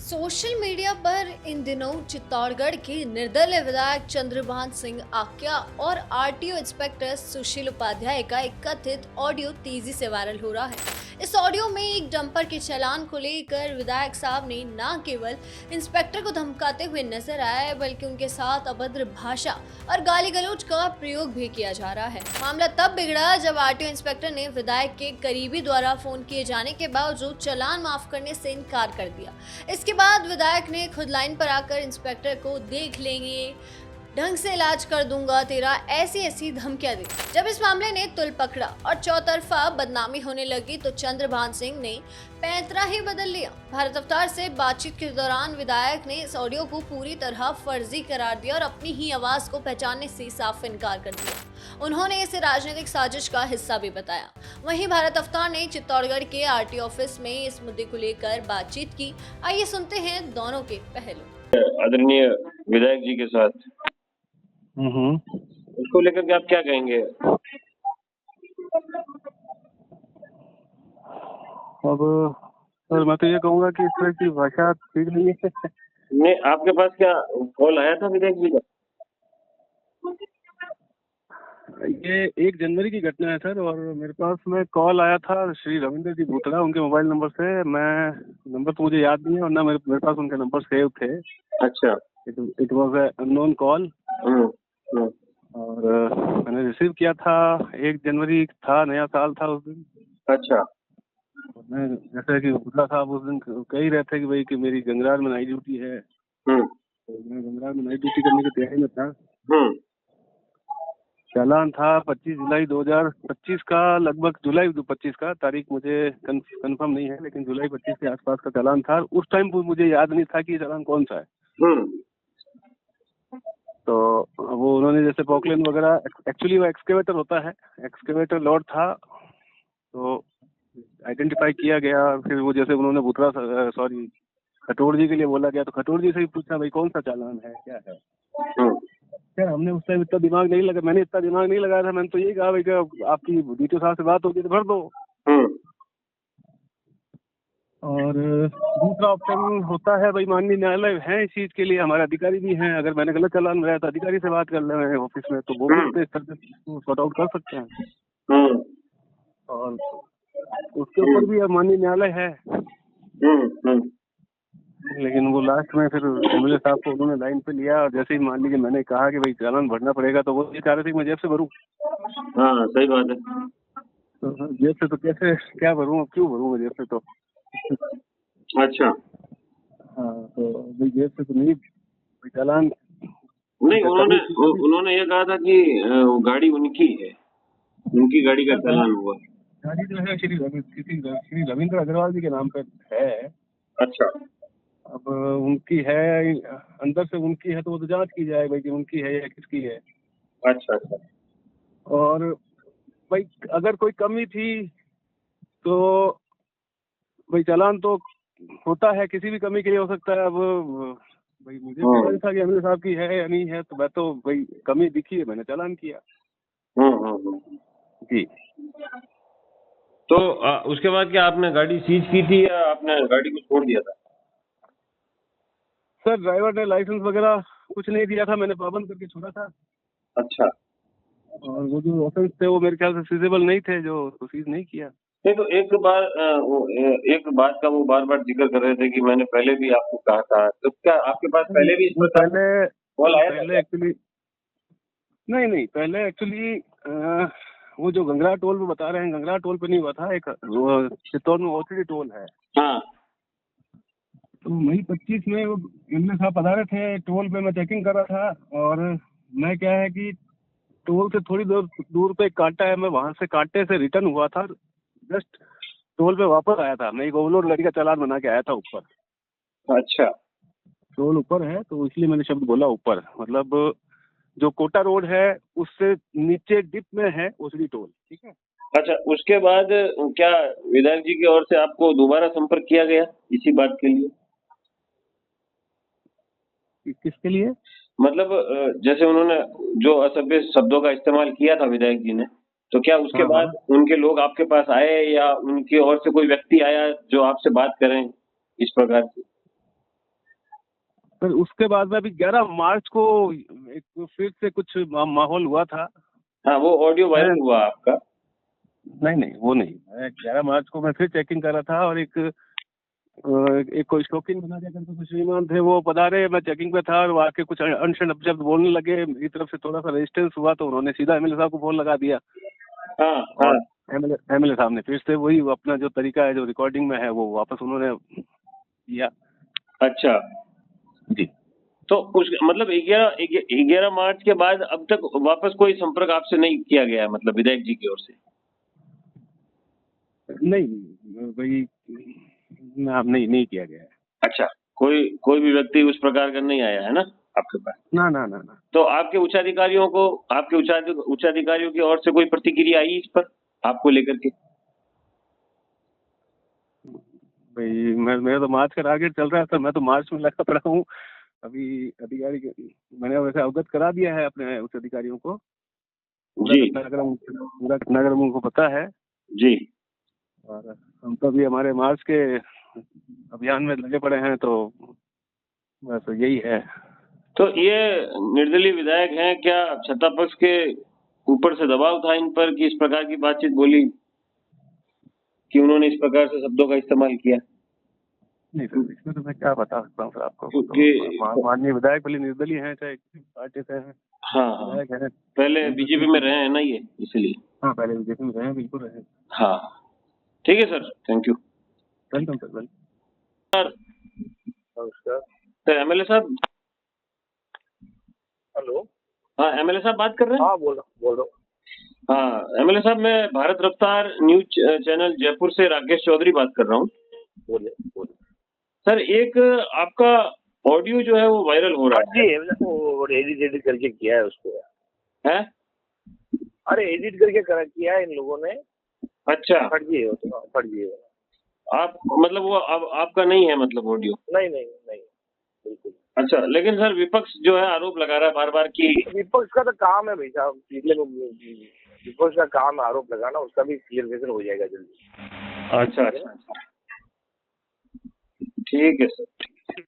Social media पर इन दिनों चित्तौड़गढ़ के निर्दलीय विधायक चंद्रभान सिंह आक्या और आरटीओ इंस्पेक्टर सुशील उपाध्याय का एक कथित ऑडियो तेजी से वायरल हो रहा है। इस ऑडियो में एक डंपर के चालान को लेकर विधायक साहब ने न केवल इंस्पेक्टर को धमकाते हुए नजर आए बल्कि उनके साथ अभद्र भाषा और गाली गलौज का प्रयोग भी किया जा रहा है। मामला तब बिगड़ा जब आरटीओ इंस्पेक्टर ने विधायक के करीबी द्वारा फोन किए जाने के बावजूद चालान माफ करने से इनकार कर दिया। इसके बाद विधायक ने खुद लाइन पर आकर इंस्पेक्टर को देख लेंगे, ढंग से इलाज कर दूंगा तेरा, ऐसी धमकियां दी। जब इस मामले ने तुल पकड़ा और चौतरफा बदनामी होने लगी तो चंद्रभान सिंह ने पैंतरा ही बदल लिया। भारत अवतार से बातचीत के दौरान विधायक ने इस ऑडियो को पूरी तरह फर्जी करार दिया और अपनी ही आवाज को पहचानने से साफ इनकार कर दिया। उन्होंने इसे राजनीतिक साजिश का हिस्सा भी बताया। वहीं भारत अवतार ने चित्तौड़गढ़ के आरटीओ ऑफिस में इस मुद्दे को लेकर बातचीत की। आइए सुनते हैं दोनों के पहलू। आदरणीय विधायक जी के साथ उसको लेकर के आप क्या कहेंगे? अब सर मैं तो ये कहूँगा कि इस तरह की भाषा ठीक नहीं है। नहीं, आपके पास क्या कॉल आया था विधायक जी का? ये 1 जनवरी की घटना है सर, और मेरे पास में कॉल आया था श्री रविंद्र जी भूतड़ा, उनके मोबाइल नंबर से। मैं नंबर तो मुझे याद नहीं है और ना मेरे पास उनके नंबर सेव थे। अच्छा। It was a unknown call और मैंने रिसीव किया था। 1 जनवरी था, नया साल था उस दिन। अच्छा। मैं जैसे कि भूतड़ा साहब उस दिन कह ही रहे थे कि भाई कि मेरी गंगरार में नाइट ड्यूटी है, तो मैं गंगरार में नाइट ड्यूटी करने की तैयारी में था। चालान था 25 जुलाई 2025 का, लगभग जुलाई 25 का, तारीख मुझे कंफर्म नहीं है, लेकिन जुलाई 25 के आसपास का चालान था। उस टाइम मुझे याद नहीं था कि चालान कौन सा है। तो वो उन्होंने जैसे पॉकलेन वगैरह, एक्चुअली वो एक्सकेवेटर होता है, एक्सकेवेटर लोड था, तो आइडेंटिफाई किया गया। फिर वो जैसे उन्होंने खटोड़ जी के लिए बोला गया, तो खटोड़ जी से ही पूछा भाई कौन सा चालान है, क्या है। खैर हमने उस टाइम इतना दिमाग नहीं लगा, मैंने इतना दिमाग नहीं लगाया था। मैंने तो यही कहा भाई कि आपकी डीटीओ साहब से बात होगी तो भर दो। और दूसरा ऑप्शन होता है भाई, माननीय न्यायालय है इस चीज के लिए, हमारे अधिकारी भी हैं। अगर मैंने गलत चालान लगाया तो अधिकारी से बात कर ले रहे हैं ऑफिस में, तो वो भी इस तरह से सॉर्ट आउट कर सकते हैं। और उसके ऊपर भी अब माननीय न्यायालय है। लेकिन वो लास्ट में फिर एमएलए साहब को उन्होंने लाइन पे लिया, और जैसे ही मान लीजिए मैंने कहा कि भाई चालान भरना पड़ेगा, तो वो ये चाह रहे थे कि मैं जेब से भरूं। हाँ, सही बात है। तो जेब से तो कैसे, क्या भरूं, अब क्यों भरूं जेब से तो। अच्छा। हाँ, तो भाई जेब से तो नहीं, चालान नहीं, उन्होंने ये कहा था कि वो गाड़ी उनकी है, उनकी गाड़ी का चालान हुआ। गाड़ी जो है श्री रविंद्र अग्रवाल जी के नाम पे है। अच्छा। अब उनकी है, अंदर से उनकी है, तो वो तो जांच की जाए भाई कि उनकी है या किसकी है। अच्छा। और भाई अगर कोई कमी थी तो भाई चालान तो होता है, किसी भी कमी के लिए हो सकता है। अब भाई मुझे पता नहीं था कि एमएलए साहब की है या नहीं है, तो मैं तो भाई कमी दिखी है, मैंने चालान किया। जी। तो उसके बाद क्या आपने गाड़ी सीज की थी या आपने गाड़ी को छोड़ दिया था? सर ड्राइवर ने लाइसेंस वगैरह कुछ नहीं दिया था, मैंने पाबंद करके छोड़ा था। अच्छा। और वो जो ऑफेंस थे वो मेरे ख्याल से सीजेबल नहीं थे, जो सीज नहीं किया। नहीं, तो एक बात का वो बार जिक्र कर रहे थे कि मैंने पहले भी आपको कहा था, तो क्या आपके पास पहले भी कॉल आया था? एक्चुअली नहीं, पहले एक्चुअली वो जो गंगरा टोल पे बता रहे हैं, गंगरा टोल पे नहीं हुआ था, एक चित्तौड़ में ओसीडी टोल है। हाँ। तो मई 25 में वो एमएलए साहब पधारे थे टोल पे, मैं चेकिंग कर रहा था, और मैं क्या है कि टोल से थोड़ी दूर पे कांटा है, मैं वहां से कांटे से रिटर्न हुआ था, जस्ट टोल पे वापस आया था। मैं एक ओवरलोड गाड़ी का चालान बना के आया था ऊपर। अच्छा। टोल ऊपर है तो इसलिए मैंने शब्द बोला ऊपर, मतलब जो कोटा रोड है उससे नीचे डिप में है ओसीडी टोल। ठीक है। अच्छा, उसके बाद क्या विधायक जी की ओर से आपको दोबारा संपर्क किया गया इसी बात के लिए? किसके लिए? मतलब जैसे उन्होंने जो असभ्य शब्दों का इस्तेमाल किया था विधायक जी ने, तो क्या उसके बाद उनके लोग आपके पास आए या उनकी ओर से कोई व्यक्ति आया जो आपसे बात करें इस प्रकार की? फिर उसके बाद में अभी 11 मार्च को एक फिर से कुछ माहौल हुआ था। हाँ, वो ऑडियो वायरल हुआ आपका? नहीं नहीं, वो नहीं। मैं 11 मार्च को मैं फिर चेकिंग कर रहा था और एक कोई शौकीन बना दिया करके कुछ श्रीमान थे, वो पधारे, मैं चेकिंग पे था और वो आके कुछ अनशन शब्द बोलने लगे। मेरी तरफ से थोड़ा सा रेजिस्टेंस हुआ तो उन्होंने सीधा एमएलए साहब को फोन लगा दिया। हाँ हाँ। और एमएलए साहब ने फिर से वही अपना जो तरीका है जो रिकॉर्डिंग में है वो वापस उन्होंने किया। अच्छा जी। तो उस मतलब 11 मार्च के बाद अब तक वापस कोई संपर्क आपसे नहीं किया गया है, मतलब विधायक जी की ओर से? नहीं भाई, नहीं किया गया है। अच्छा, कोई भी व्यक्ति उस प्रकार का नहीं आया है ना आपके पास? ना ना ना ना। तो आपके उच्चाधिकारियों की ओर से कोई प्रतिक्रिया आई इस पर आपको लेकर के? भाई मेरा तो मार्च का टारगेट चल रहा है सर, मैं तो मार्च में लगा पड़ा हूँ। अभी मैंने वैसे अवगत करा दिया है अपने उच्च अधिकारियों को। जी पूरा घटनाक्रम उनको पता है। जी। और हम तो अभी हमारे मार्च के अभियान में लगे पड़े हैं, तो बस यही है। तो ये निर्दलीय विधायक हैं, क्या सत्ता पक्ष के ऊपर से दबाव था इन पर कि इस प्रकार की बातचीत बोली कि उन्होंने इस प्रकार से शब्दों का इस्तेमाल किया? नहीं सर, इसमें तो मैं क्या बता सकता हूँ सर आपको। क्योंकि तो माननीय विधायक भले निर्दलीय हैं, चाहे पार्टी से हैं, हाँ विधायक हैं। पहले बीजेपी में रहे हैं ना ये, इसलिए। हाँ, पहले बीजेपी में रहे हैं, बिल्कुल रहे। हाँ ठीक है sir, thank you. Welcome sir, welcome. Sir नमस्कार। सर, एमएलए साहब। हेलो। हाँ, एमएलए साहब बात कर रहे हैं? हाँ, बोल रहा हूँ। हाँ एमएलए साहब, मैं भारत रफ्तार न्यूज चैनल जयपुर से राकेश चौधरी बात कर रहा हूँ। बोलिए। सर, एक आपका ऑडियो जो है वो वायरल हो रहा है। जी, वो एडिट करके किया है उसको। है? अरे एडिट करके किया है इन लोगों ने। अच्छा, फर्जी है, तो फर्जी है। आप मतलब वो अब आपका नहीं है मतलब ऑडियो? नहीं, बिल्कुल। अच्छा, लेकिन सर विपक्ष जो है आरोप लगा रहा है बार बार कि विपक्ष का तो काम है भाई साहब, विपक्ष का काम आरोप लगाना, उसका भी क्लियरिफिकेशन हो जाएगा जल्दी। अच्छा, ठीक है सर।